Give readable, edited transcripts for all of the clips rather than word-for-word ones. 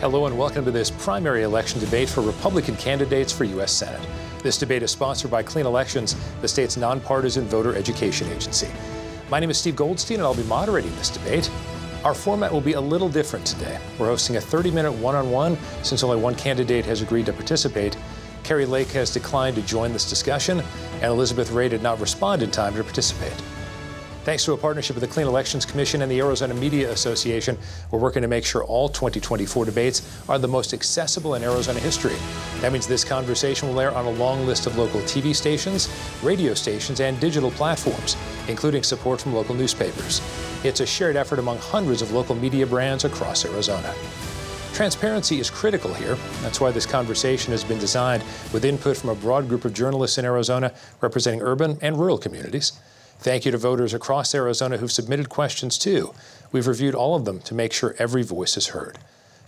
Hello and welcome to this primary election debate for Republican candidates for U.S. Senate. This debate is sponsored by Clean Elections, the state's nonpartisan voter education agency. My name is Steve Goldstein and I'll be moderating this debate. Our format will be a little different today. We're hosting a 30-minute one-on-one since only one candidate has agreed to participate. Kari Lake has declined to join this discussion, and Elizabeth Ray did not respond in time to participate. Thanks to a partnership with the Clean Elections Commission and the Arizona Media Association, we're working to make sure all 2024 debates are the most accessible in Arizona history. That means this conversation will air on a long list of local TV stations, radio stations, and digital platforms, including support from local newspapers. It's a shared effort among hundreds of local media brands across Arizona. Transparency is critical here. That's why this conversation has been designed with input from a broad group of journalists in Arizona representing urban and rural communities. Thank you to voters across Arizona who've submitted questions too. We've reviewed all of them to make sure every voice is heard.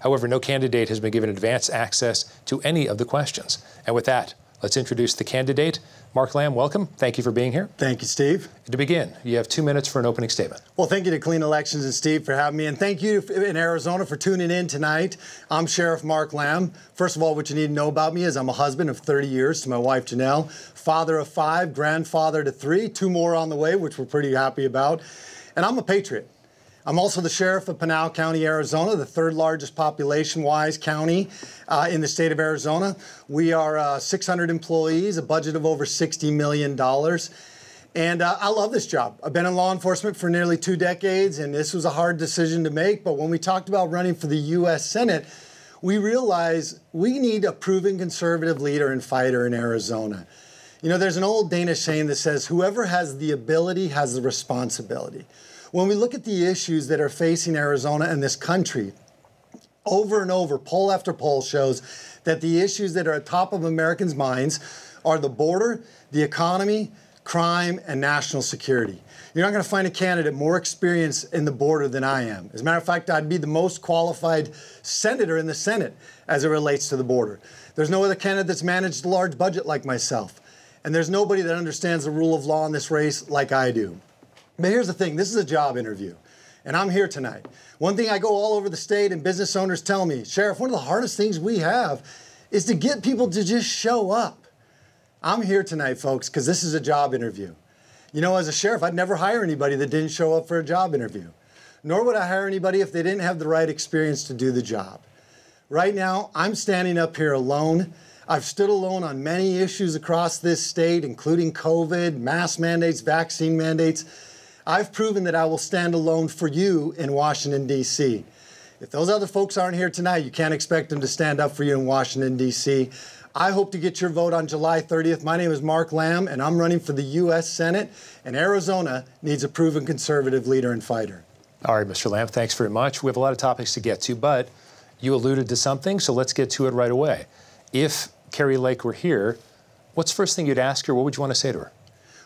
However, no candidate has been given advance access to any of the questions. And with that, let's introduce the candidate. Mark Lamb, welcome. Thank you for being here. Thank you, Steve. To begin, you have 2 minutes for an opening statement. Well, thank you to Clean Elections and Steve for having me, and thank you in Arizona for tuning in tonight. I'm Sheriff Mark Lamb. First of all, what you need to know about me is I'm a husband of 30 years to my wife, Janelle, father of 5, grandfather to 3, 2 more on the way, which we're pretty happy about, and I'm a patriot. I'm also the sheriff of Pinal County, Arizona, the 3rd largest population-wise county in the state of Arizona. We are 600 employees, a budget of over $60 million. And I love this job. I've been in law enforcement for nearly 2 decades, and this was a hard decision to make. But when we talked about running for the U.S. Senate, we realized we need a proven conservative leader and fighter in Arizona. You know, there's an old Danish saying that says, whoever has the ability has the responsibility. When we look at the issues that are facing Arizona and this country, over and over, poll after poll shows that the issues that are at top of Americans' minds are the border, the economy, crime, and national security. You're not going to find a candidate more experienced in the border than I am. As a matter of fact, I'd be the most qualified senator in the Senate as it relates to the border. There's no other candidate that's managed a large budget like myself. And there's nobody that understands the rule of law in this race like I do. But here's the thing, this is a job interview, and I'm here tonight. One thing I go all over the state and business owners tell me, Sheriff, one of the hardest things we have is to get people to just show up. I'm here tonight, folks, because this is a job interview. You know, as a sheriff, I'd never hire anybody that didn't show up for a job interview. Nor would I hire anybody if they didn't have the right experience to do the job. Right now, I'm standing up here alone. I've stood alone on many issues across this state, including COVID, mask mandates, vaccine mandates. I've proven that I will stand alone for you in Washington, D.C. If those other folks aren't here tonight, you can't expect them to stand up for you in Washington, D.C. I hope to get your vote on July 30th. My name is Mark Lamb, and I'm running for the U.S. Senate, and Arizona needs a proven conservative leader and fighter. All right, Mr. Lamb, thanks very much. We have a lot of topics to get to, but you alluded to something, so let's get to it right away. If Kari Lake were here, what's the first thing you'd ask her? What would you want to say to her?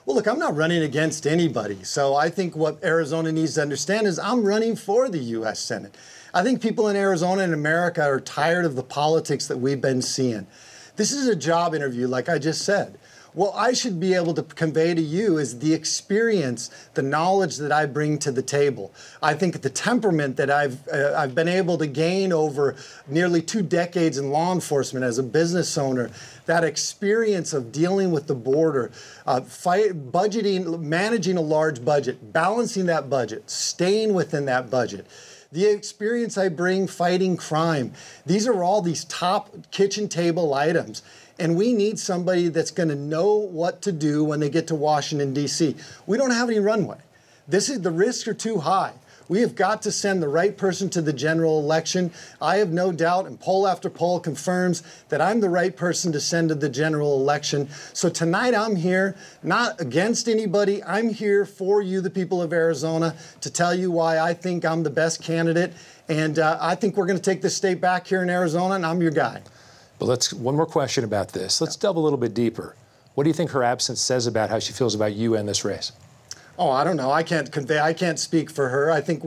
Well, look, I'm not running against anybody. So I think what Arizona needs to understand is I'm running for the U.S. Senate. I think people in Arizona and America are tired of the politics that we've been seeing. This is a job interview, like I just said. What I should be able to convey to you is the experience, the knowledge that I bring to the table. I think the temperament that I've been able to gain over nearly 2 decades in law enforcement as a business owner, that experience of dealing with the border, budgeting, managing a large budget, balancing that budget, staying within that budget. The experience I bring fighting crime. These are all these top kitchen table items. And we need somebody that's going to know what to do when they get to Washington, D.C. We don't have any runway. The risks are too high. We have got to send the right person to the general election. I have no doubt, and poll after poll confirms that I'm the right person to send to the general election. So tonight I'm here, not against anybody. I'm here for you, the people of Arizona, to tell you why I think I'm the best candidate. And I think we're going to take this state back here in Arizona, and I'm your guy. But one more question about this. Let's delve a little bit deeper. What do you think her absence says about how she feels about you and this race? Oh, I don't know. I can't speak for her. I think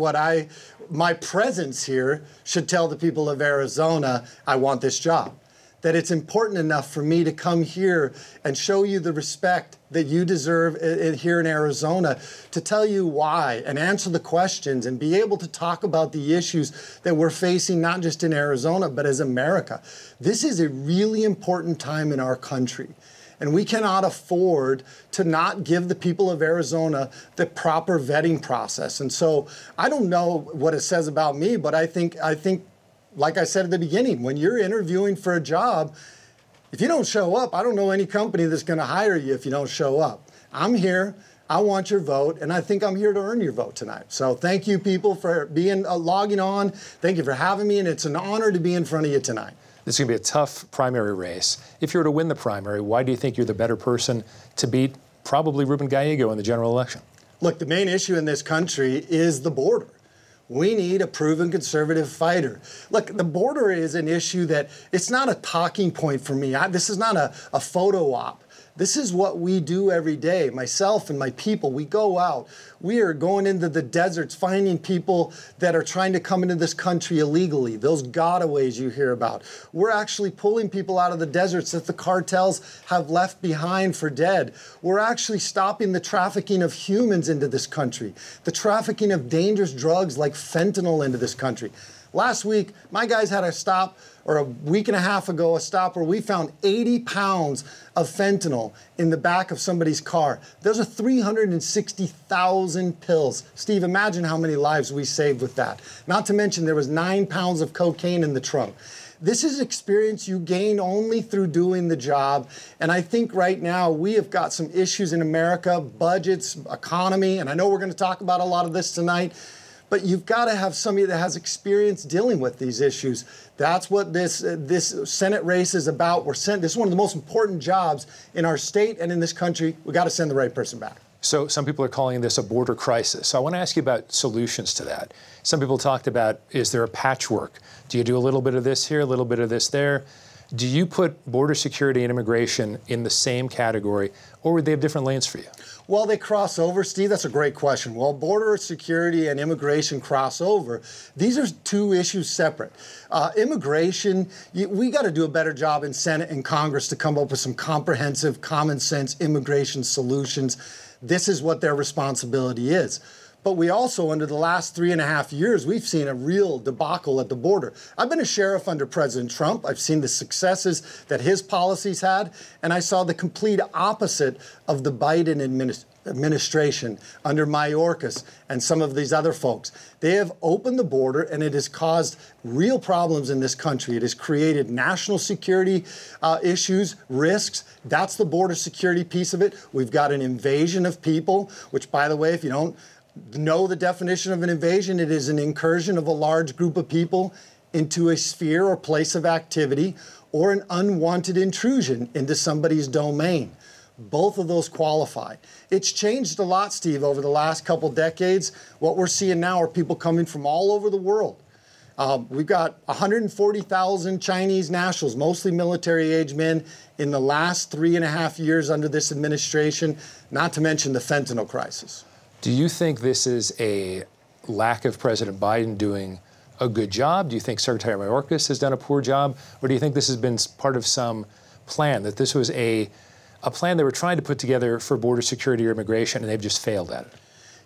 my presence here should tell the people of Arizona, I want this job. that it's important enough for me to come here and show you the respect that you deserve here in Arizona, to tell you why and answer the questions and be able to talk about the issues that we're facing, not just in Arizona, but as America. This is a really important time in our country. And we cannot afford to not give the people of Arizona the proper vetting process. And so I don't know what it says about me, but I think, like I said at the beginning, when you're interviewing for a job, if you don't show up, I don't know any company that's going to hire you if you don't show up. I'm here. I want your vote, and I think I'm here to earn your vote tonight. So thank you, people, for logging on. Thank you for having me, and it's an honor to be in front of you tonight. This is going to be a tough primary race. If you were to win the primary, why do you think you're the better person to beat probably Ruben Gallego in the general election? Look, the main issue in this country is the border. We need a proven conservative fighter. Look, the border is an issue that it's not a talking point for me. This is not a photo op. This is what we do every day. Myself and my people, we go out. We are going into the deserts, finding people that are trying to come into this country illegally, those gotaways you hear about. We're actually pulling people out of the deserts that the cartels have left behind for dead. We're actually stopping the trafficking of humans into this country, the trafficking of dangerous drugs like fentanyl into this country. Last week, my guys had a stop, or a week and a half ago, a stop where we found 80 pounds of fentanyl in the back of somebody's car. Those are 360,000 pills. Steve, imagine how many lives we saved with that. Not to mention there was 9 pounds of cocaine in the trunk. This is experience you gain only through doing the job. And I think right now we have got some issues in America, budgets, economy, and I know we're going to talk about a lot of this tonight. But you've got to have somebody that has experience dealing with these issues. That's what this Senate race is about. This is one of the most important jobs in our state and in this country. We've got to send the right person back. So some people are calling this a border crisis. So I want to ask you about solutions to that. Some people talked about, is there a patchwork? Do you do a little bit of this here, a little bit of this there? Do you put border security and immigration in the same category, or would they have different lanes for you? Well, they cross over, Steve. That's a great question. Well, border security and immigration cross over. These are two issues separate. Immigration, we got to do a better job in Senate and Congress to come up with some comprehensive, common sense immigration solutions. This is what their responsibility is. But we also, under the last 3.5 years, we've seen a real debacle at the border. I've been a sheriff under President Trump. I've seen the successes that his policies had, and I saw the complete opposite of the Biden administration under Mayorkas and some of these other folks. They have opened the border, and it has caused real problems in this country. It has created national security issues, risks. That's the border security piece of it. We've got an invasion of people, which, by the way, if you don't know the definition of an invasion, it is an incursion of a large group of people into a sphere or place of activity, or an unwanted intrusion into somebody's domain. Both of those qualify. It's changed a lot, Steve, over the last couple decades. What we're seeing now are people coming from all over the world. We've got 140,000 Chinese nationals, mostly military-age men, in the last 3.5 years under this administration, not to mention the fentanyl crisis. Do you think this is a lack of President Biden doing a good job? Do you think Secretary Mayorkas has done a poor job? Or do you think this has been part of some plan, that this was a plan they were trying to put together for border security or immigration, and they've just failed at it?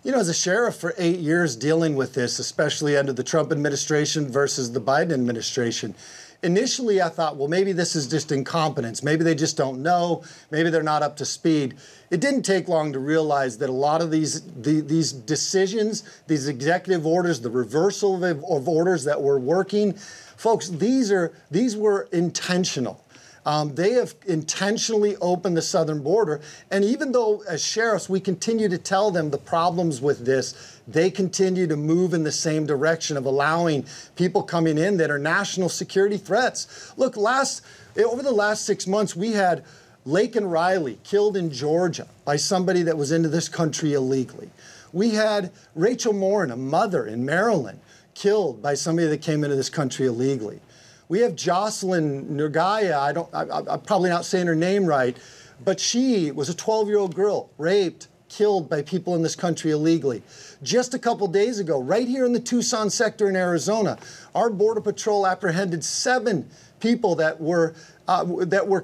You know, as a sheriff for 8 years dealing with this, especially under the Trump administration versus the Biden administration, initially I thought, well, maybe this is just incompetence. Maybe they just don't know. Maybe they're not up to speed. It didn't take long to realize that a lot of these decisions, these executive orders, the reversal of orders that were working, folks, these were intentional. They have intentionally opened the southern border. And even though as sheriffs, we continue to tell them the problems with this, they continue to move in the same direction of allowing people coming in that are national security threats. Look, over the last 6 months, we had Laken Riley killed in Georgia by somebody that was into this country illegally. We had Rachel Morin, a mother in Maryland, killed by somebody that came into this country illegally. We have Jocelyn Nurgaya, I'm probably not saying her name right, but she was a 12-year-old girl, raped, killed by people in this country illegally. Just a couple days ago, right here in the Tucson sector in Arizona, our Border Patrol apprehended 7 people that were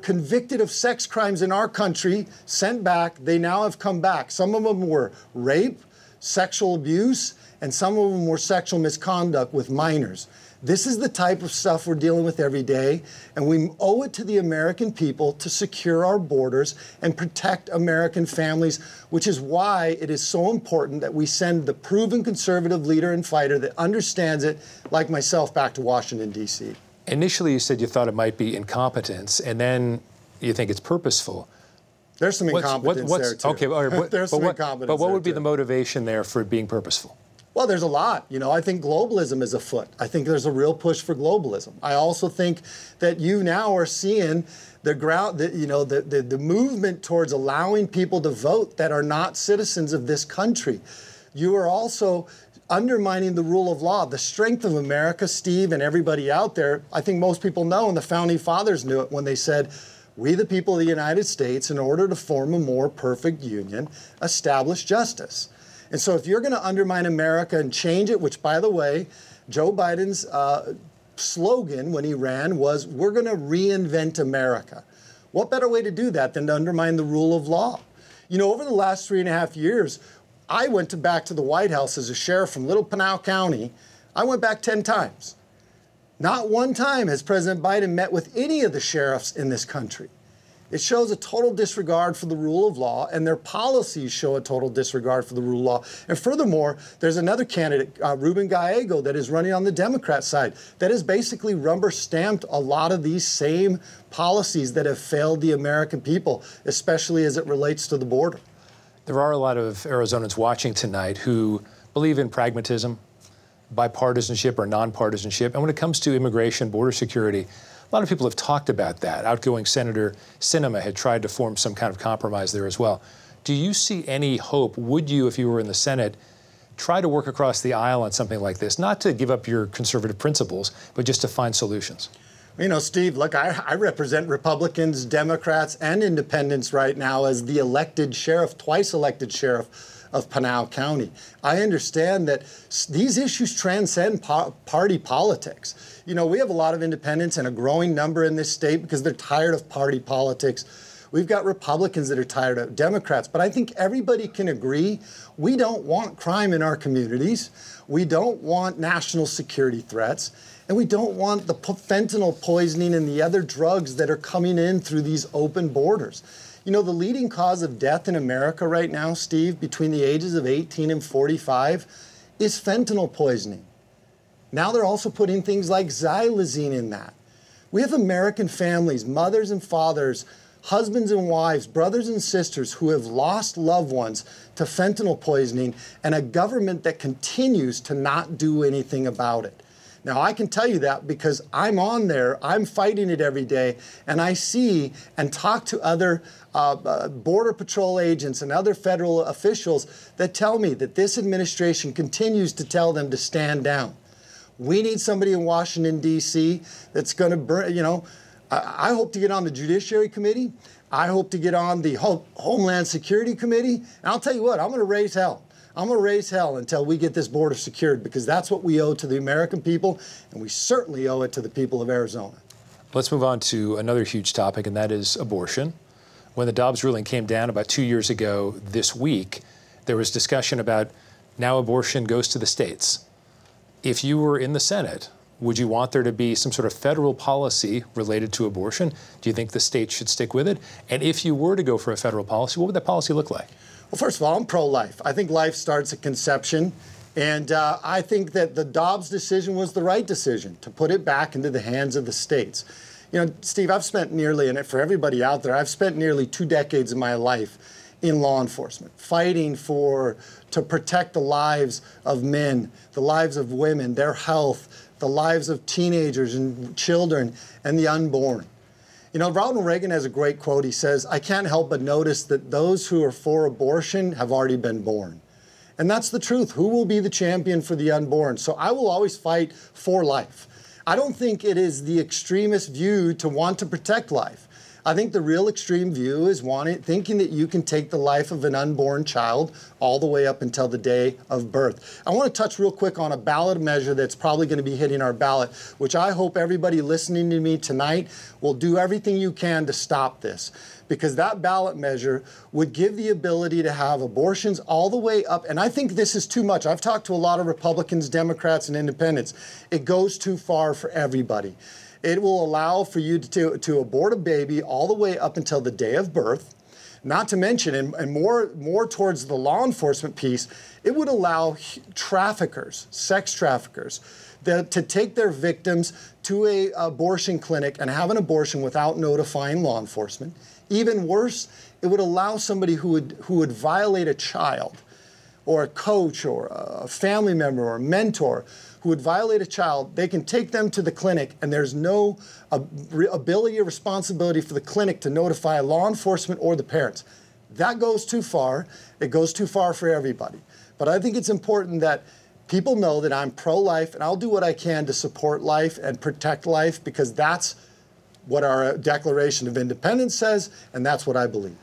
convicted of sex crimes in our country, sent back. They now have come back. Some of them were rape, sexual abuse, and some of them were sexual misconduct with minors. This is the type of stuff we're dealing with every day, and we owe it to the American people to secure our borders and protect American families, which is why it is so important that we send the proven conservative leader and fighter that understands it, like myself, back to Washington, D.C. Initially, you said you thought it might be incompetence, and then you think it's purposeful. There's some incompetence there, too. Okay, all right, There's some incompetence but what would be too. the motivation there for it being purposeful? Well, there's a lot. You know, I think globalism is afoot. I think there's a real push for globalism. I also think that you now are seeing the movement towards allowing people to vote that are not citizens of this country. You are also undermining the rule of law. The strength of America, Steve, and everybody out there, I think most people know, and the Founding Fathers knew it when they said, we the people of the United States, in order to form a more perfect union, establish justice. And so if you're going to undermine America and change it, which, by the way, Joe Biden's slogan when he ran was, we're going to reinvent America. What better way to do that than to undermine the rule of law? You know, over the last 3.5 years, I went back to the White House as a sheriff from Little Pinal County. I went back 10 times. Not one time has President Biden met with any of the sheriffs in this country. It shows a total disregard for the rule of law, and their policies show a total disregard for the rule of law. And furthermore, there's another candidate, Ruben Gallego, that is running on the Democrat side, that has basically rubber-stamped a lot of these same policies that have failed the American people, especially as it relates to the border. There are a lot of Arizonans watching tonight who believe in pragmatism, bipartisanship or nonpartisanship, and when it comes to immigration, border security, a lot of people have talked about that. Outgoing Senator Sinema had tried to form some kind of compromise there as well. Do you see any hope? Would you, if you were in the Senate, try to work across the aisle on something like this? Not to give up your conservative principles, but just to find solutions. You know, Steve, look, I represent Republicans, Democrats, and independents right now as the elected sheriff, twice elected sheriff of Pinal County. I understand that these issues transcend party politics. You know, we have a lot of independents and a growing number in this state because they're tired of party politics. We've got Republicans that are tired of Democrats, but I think everybody can agree we don't want crime in our communities. We don't want national security threats. And we don't want the fentanyl poisoning and the other drugs that are coming in through these open borders. You know, the leading cause of death in America right now, Steve, between the ages of 18 and 45, is fentanyl poisoning. Now they're also putting things like xylazine in that. We have American families, mothers and fathers, husbands and wives, brothers and sisters who have lost loved ones to fentanyl poisoning, and a government that continues to not do anything about it. Now, I can tell you that because I'm on there, I'm fighting it every day, and I see and talk to other Border Patrol agents and other federal officials that tell me that this administration continues to tell them to stand down. We need somebody in Washington, D.C. that's going to burn, you know, I hope to get on the Judiciary Committee. I hope to get on the Homeland Security Committee. And I'll tell you what, I'm going to raise hell. I'm going to raise hell until we get this border secured, because that's what we owe to the American people, and we certainly owe it to the people of Arizona. Let's move on to another huge topic, and that is abortion. When the Dobbs ruling came down about 2 years ago this week, there was discussion about now abortion goes to the states. If you were in the Senate, would you want there to be some sort of federal policy related to abortion? Do you think the states should stick with it? And if you were to go for a federal policy, what would that policy look like? Well, first of all, I'm pro-life. I think life starts at conception. And I think that the Dobbs decision was the right decision, to put it back into the hands of the states. You know, Steve, I've spent nearly, and for everybody out there, I've spent nearly 2 decades of my life in law enforcement, fighting to protect the lives of men, the lives of women, their health, the lives of teenagers and children, and the unborn. You know, Ronald Reagan has a great quote. He says, "I can't help but notice that those who are for abortion have already been born." And that's the truth. Who will be the champion for the unborn? So I will always fight for life. I don't think it is the extremist view to want to protect life. I think the real extreme view is thinking that you can take the life of an unborn child all the way up until the day of birth. I want to touch real quick on a ballot measure that's probably going to be hitting our ballot, which I hope everybody listening to me tonight will do everything you can to stop this. Because that ballot measure would give the ability to have abortions all the way up. And I think this is too much. I've talked to a lot of Republicans, Democrats, and independents. It goes too far for everybody. It will allow for you to abort a baby all the way up until the day of birth. Not to mention, and more towards the law enforcement piece, it would allow traffickers, sex traffickers, to take their victims to an abortion clinic and have an abortion without notifying law enforcement. Even worse, it would allow somebody who would violate a child, or a coach, or a family member, or a mentor, who would violate a child. They can take them to the clinic, and there's no ability or responsibility for the clinic to notify law enforcement or the parents. That goes too far. It goes too far for everybody. But I think it's important that people know that I'm pro-life, and I'll do what I can to support life and protect life, because that's what our Declaration of Independence says, and that's what I believe.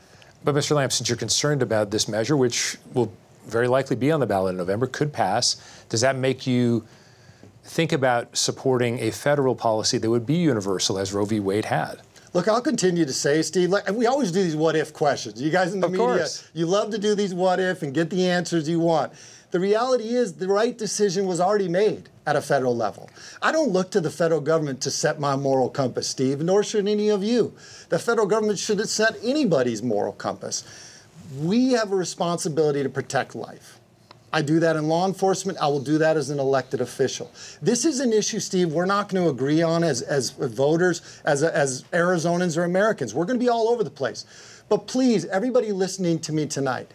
But Mr. Lamb, since you're concerned about this measure, which will very likely be on the ballot in November, could pass, does that make you think about supporting a federal policy that would be universal, as Roe v. Wade had? Look, I'll continue to say, Steve, like, we always do these what-if questions. You guys in the media, you love to do these what-if and get the answers you want. The reality is the right decision was already made at a federal level. I don't look to the federal government to set my moral compass, Steve, nor should any of you. The federal government shouldn't set anybody's moral compass. We have a responsibility to protect life. I do that in law enforcement. I will do that as an elected official. This is an issue, Steve, we're not going to agree on as voters, as Arizonans or Americans. We're going to be all over the place. But please, everybody listening to me tonight,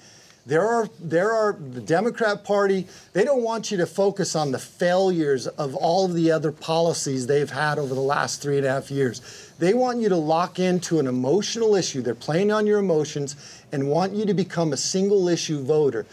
there are the Democrat Party, they don't want you to focus on the failures of all of the other policies they've had over the last 3.5 years. They want you to lock into an emotional issue. They're playing on your emotions and want you to become a single issue voter.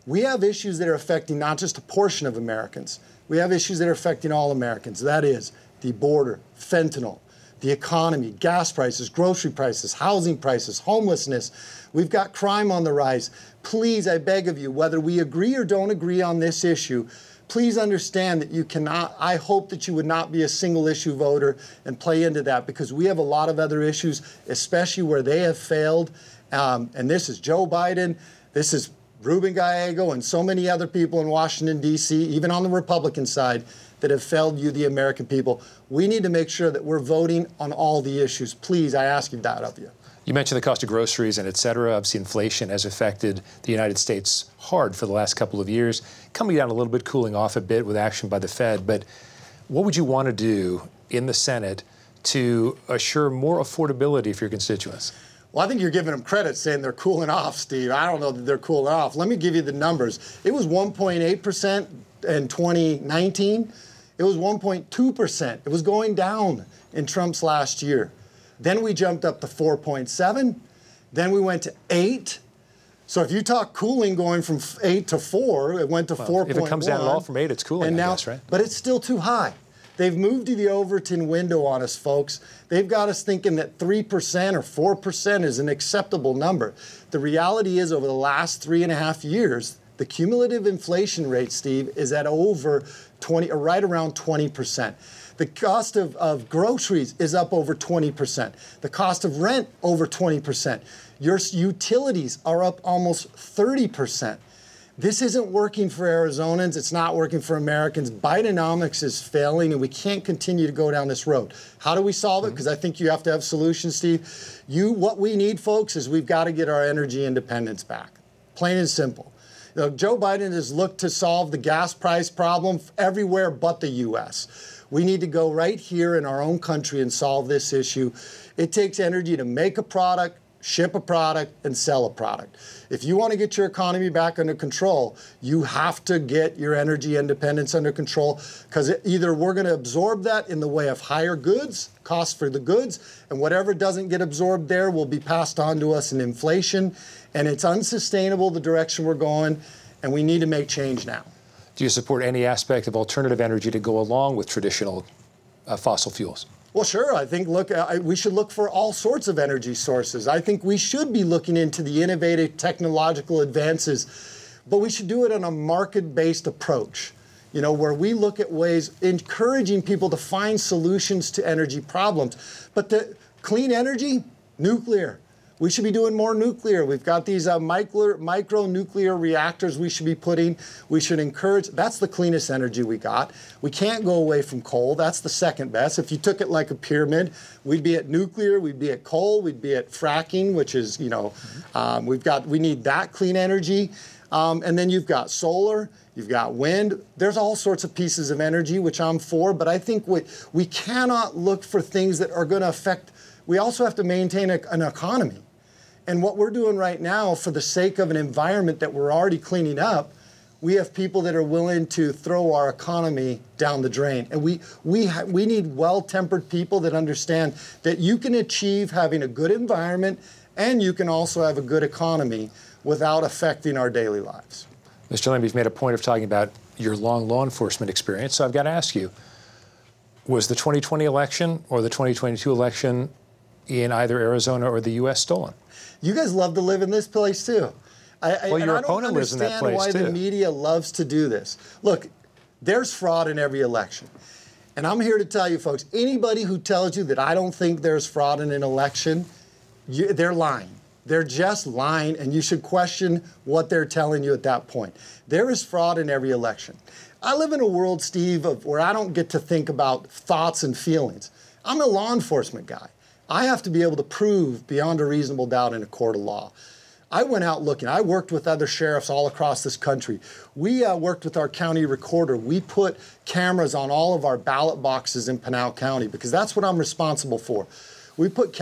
We have issues that are affecting not just a portion of Americans. We have issues that are affecting all Americans. That is the border, fentanyl, the economy, gas prices, grocery prices, housing prices, homelessness. We've got crime on the rise. Please, I beg of you, whether we agree or don't agree on this issue, please understand that you cannot, I hope that you would not be a single issue voter and play into that, because we have a lot of other issues, especially where they have failed. And this is Joe Biden, this is Ruben Gallego, and so many other people in Washington, D.C., even on the Republican side, that have failed you, the American people. We need to make sure that we're voting on all the issues. Please, I ask you that of you. You mentioned the cost of groceries and et cetera. Obviously, inflation has affected the United States hard for the last couple of years, coming down a little bit, cooling off a bit with action by the Fed. But what would you want to do in the Senate to assure more affordability for your constituents? Well, I think you're giving them credit saying they're cooling off, Steve. I don't know that they're cooling off. Let me give you the numbers. It was 1.8% in 2019. It was 1.2%. It was going down in Trump's last year. Then we jumped up to 4.7. Then we went to 8. So if you talk cooling going from 8 to 4, it went to 4.1. If it comes down at all from 8, it's cooling, and now, I guess, right? But it's still too high. They've moved to the Overton window on us, folks. They've got us thinking that 3% or 4% is an acceptable number. The reality is, over the last 3.5 years, the cumulative inflation rate, Steve, is at over 20, or right around 20%. The cost of groceries is up over 20%. The cost of rent, over 20%. Your utilities are up almost 30%. This isn't working for Arizonans. It's not working for Americans. Bidenomics is failing, and we can't continue to go down this road. How do we solve it? Because I think you have to have solutions, Steve. What we need, folks, is we've got to get our energy independence back. Plain and simple. You know, Joe Biden has looked to solve the gas price problem everywhere but the U.S. We need to go right here in our own country and solve this issue. It takes energy to make a product, ship a product, and sell a product. If you want to get your economy back under control, you have to get your energy independence under control, because either we're going to absorb that in the way of higher goods, costs for the goods, and whatever doesn't get absorbed there will be passed on to us in inflation, and it's unsustainable, the direction we're going, and we need to make change now. Do you support any aspect of alternative energy to go along with traditional fossil fuels? Well, sure. I think, look, we should look for all sorts of energy sources. I think we should be looking into the innovative technological advances, but we should do it on a market-based approach, you know, where we look at ways, encouraging people to find solutions to energy problems. But the clean energy, nuclear. We should be doing more nuclear. We've got these micro nuclear reactors we should be putting. We should encourage, that's the cleanest energy we got. We can't go away from coal. That's the second best. If you took it like a pyramid, we'd be at nuclear, we'd be at coal, we'd be at fracking, which is, you know, we need that clean energy. And then you've got solar, you've got wind. There's all sorts of pieces of energy, which I'm for, but I think we cannot look for things that are going to affect, we also have to maintain an economy. And what we're doing right now, for the sake of an environment that we're already cleaning up, we have people that are willing to throw our economy down the drain. And we need well-tempered people that understand that you can achieve having a good environment and you can also have a good economy without affecting our daily lives. Mr. Lamb, you've made a point of talking about your long law enforcement experience, so I've got to ask you, was the 2020 election or the 2022 election in either Arizona or the U.S. stolen? You guys love to live in this place, too. Well, your opponent lives in that place, too. I don't understand why the media loves to do this. Look, there's fraud in every election. And I'm here to tell you, folks, anybody who tells you that I don't think there's fraud in an election, they're lying. They're just lying, and you should question what they're telling you at that point. There is fraud in every election. I live in a world, Steve, where I don't get to think about thoughts and feelings. I'm a law enforcement guy. I have to be able to prove beyond a reasonable doubt in a court of law. I went out looking. I worked with other sheriffs all across this country. We worked with our county recorder. We put cameras on all of our ballot boxes in Pinal County because that's what I'm responsible for. We put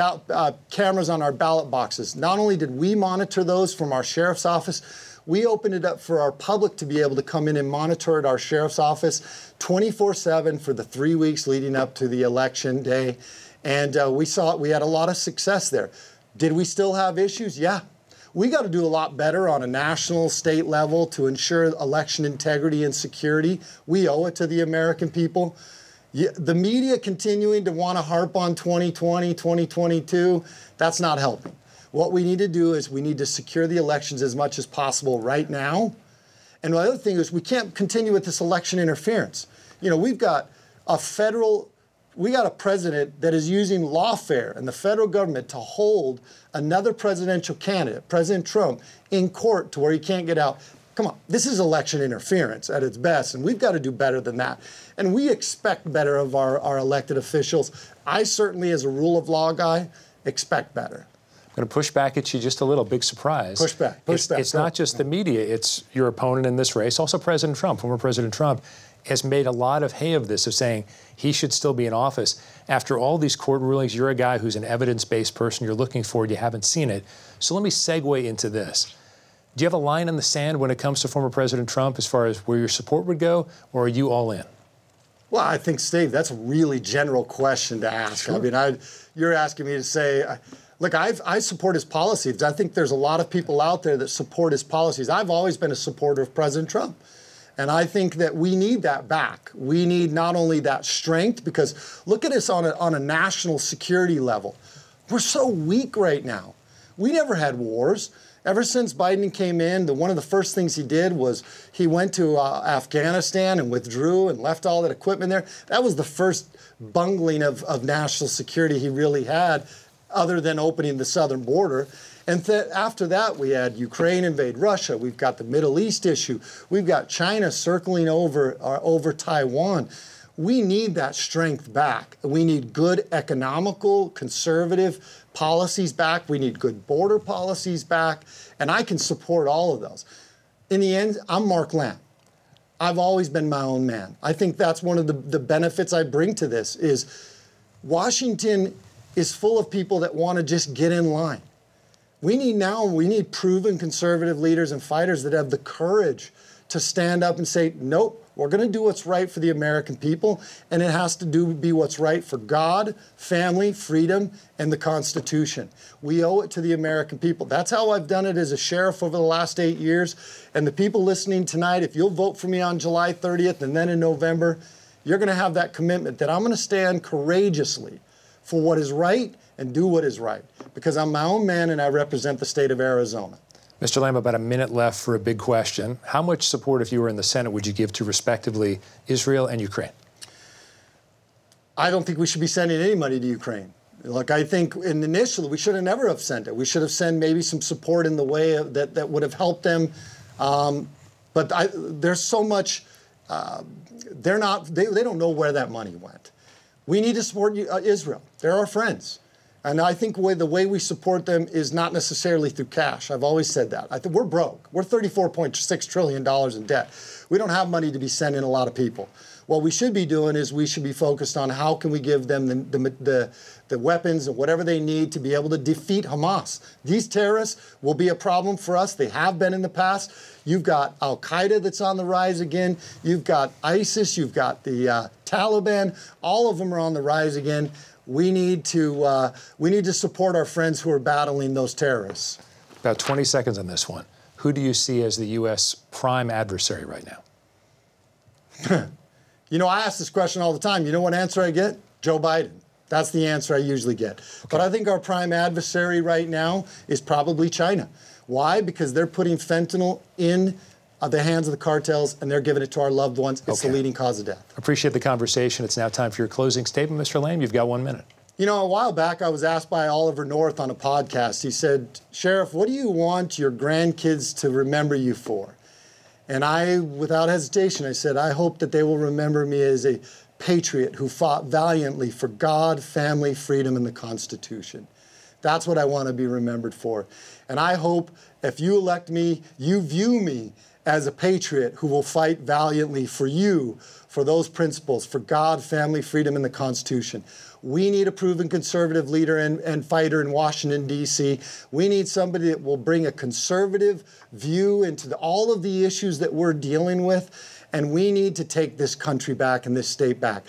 cameras on our ballot boxes. Not only did we monitor those from our sheriff's office, we opened it up for our public to be able to come in and monitor at our sheriff's office 24/7 for the 3 weeks leading up to the election day. And we had a lot of success there. Did we still have issues? Yeah. We got to do a lot better on a national, state level to ensure election integrity and security. We owe it to the American people. The media continuing to want to harp on 2020, 2022, that's not helping. What we need to do is we need to secure the elections as much as possible right now. And the other thing is we can't continue with this election interference. You know, we've got a president that is using lawfare and the federal government to hold another presidential candidate, President Trump, in court to where he can't get out. Come on, this is election interference at its best, and we've got to do better than that. And we expect better of our elected officials. I certainly, as a rule of law guy, expect better. I'm going to push back at you just a little. Big surprise. Push back. It's not just the media. It's your opponent in this race. Also President Trump, former President Trump, has made a lot of hay of this, of saying he should still be in office. After all these court rulings, you're a guy who's an evidence-based person. You're looking for it. You haven't seen it. So let me segue into this. Do you have a line in the sand when it comes to former President Trump as far as where your support would go, or are you all in? Well, I think, Steve, that's a really general question to ask. Sure. I mean, you're asking me to say, look, I support his policies. I think there's a lot of people out there that support his policies. I've always been a supporter of President Trump. And I think that we need that back. We need not only that strength, because look at us on a national security level. We're so weak right now. We never had wars. Ever since Biden came in, one of the first things he did was he went to Afghanistan and withdrew and left all that equipment there. That was the first bungling of national security he really had, other than opening the southern border. And after that, we had Ukraine invade Russia. We've got the Middle East issue. We've got China circling over Taiwan. We need that strength back. We need good economical, conservative policies back. We need good border policies back. And I can support all of those. In the end, I'm Mark Lamb. I've always been my own man. I think that's one of the benefits I bring to this is Washington is full of people that want to just get in line. We need proven conservative leaders and fighters that have the courage to stand up and say, nope, we're going to do what's right for the American people, and it has to be what's right for God, family, freedom, and the Constitution. We owe it to the American people. That's how I've done it as a sheriff over the last 8 years. And the people listening tonight, if you'll vote for me on July 30th and then in November, you're going to have that commitment that I'm going to stand courageously for what is right and do what is right, because I'm my own man and I represent the state of Arizona. Mr. Lamb, about a minute left for a big question. How much support, if you were in the Senate, would you give to, respectively, Israel and Ukraine? I don't think we should be sending any money to Ukraine. Look, I think initially we should have never have sent it. We should have sent maybe some support in the way of, that would have helped them. But there's so much, they don't know where that money went. We need to support Israel. They're our friends. And I think the way we support them is not necessarily through cash. I've always said that. I think we're broke. We're $34.6 trillion in debt. We don't have money to be sending a lot of people. What we should be doing is we should be focused on how can we give them the weapons and whatever they need to be able to defeat Hamas. These terrorists will be a problem for us. They have been in the past. You've got Al-Qaeda that's on the rise again. You've got ISIS. You've got the Taliban. All of them are on the rise again. We need to support our friends who are battling those terrorists. About 20 seconds on this one. Who do you see as the U.S. prime adversary right now? You know, I ask this question all the time. You know what answer I get? Joe Biden. That's the answer I usually get. Okay. But I think our prime adversary right now is probably China. Why? Because they're putting fentanyl in the hands of the cartels, and they're giving it to our loved ones. It's the leading cause of death. Appreciate the conversation. It's now time for your closing statement, Mr. Lamb. You've got 1 minute. You know, a while back, I was asked by Oliver North on a podcast. He said, Sheriff, what do you want your grandkids to remember you for? And I, without hesitation, I said, I hope that they will remember me as a patriot who fought valiantly for God, family, freedom, and the Constitution. That's what I want to be remembered for. And I hope if you elect me, you view me as a patriot who will fight valiantly for you, for those principles, for God, family, freedom, and the Constitution. We need a proven conservative leader and fighter in Washington, D.C. We need somebody that will bring a conservative view into all of the issues that we're dealing with, and we need to take this country back and this state back.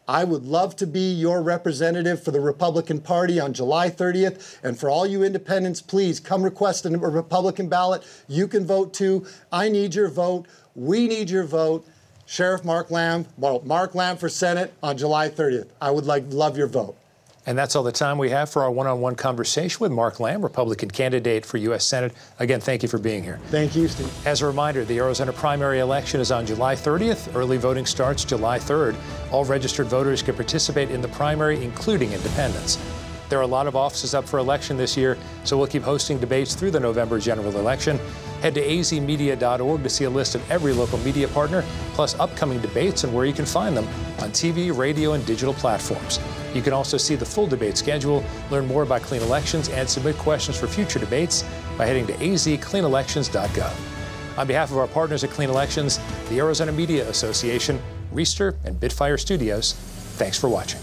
I would love to be your representative for the Republican Party on July 30th. And for all you independents, please come request a Republican ballot. You can vote too. I need your vote. We need your vote. Sheriff Mark Lamb, well, Mark Lamb for Senate on July 30th. I would love your vote. And that's all the time we have for our one-on-one conversation with Mark Lamb, Republican candidate for U.S. Senate. Again, thank you for being here. Thank you, Steve. As a reminder, the Arizona primary election is on July 30th. Early voting starts July 3rd. All registered voters can participate in the primary, including independents. There are a lot of offices up for election this year, so we'll keep hosting debates through the November general election. Head to azmedia.org to see a list of every local media partner, plus upcoming debates and where you can find them on TV, radio, and digital platforms. You can also see the full debate schedule, learn more about clean elections, and submit questions for future debates by heading to azcleanelections.gov. On behalf of our partners at Clean Elections, the Arizona Media Association, Reister, and Bitfire Studios, thanks for watching.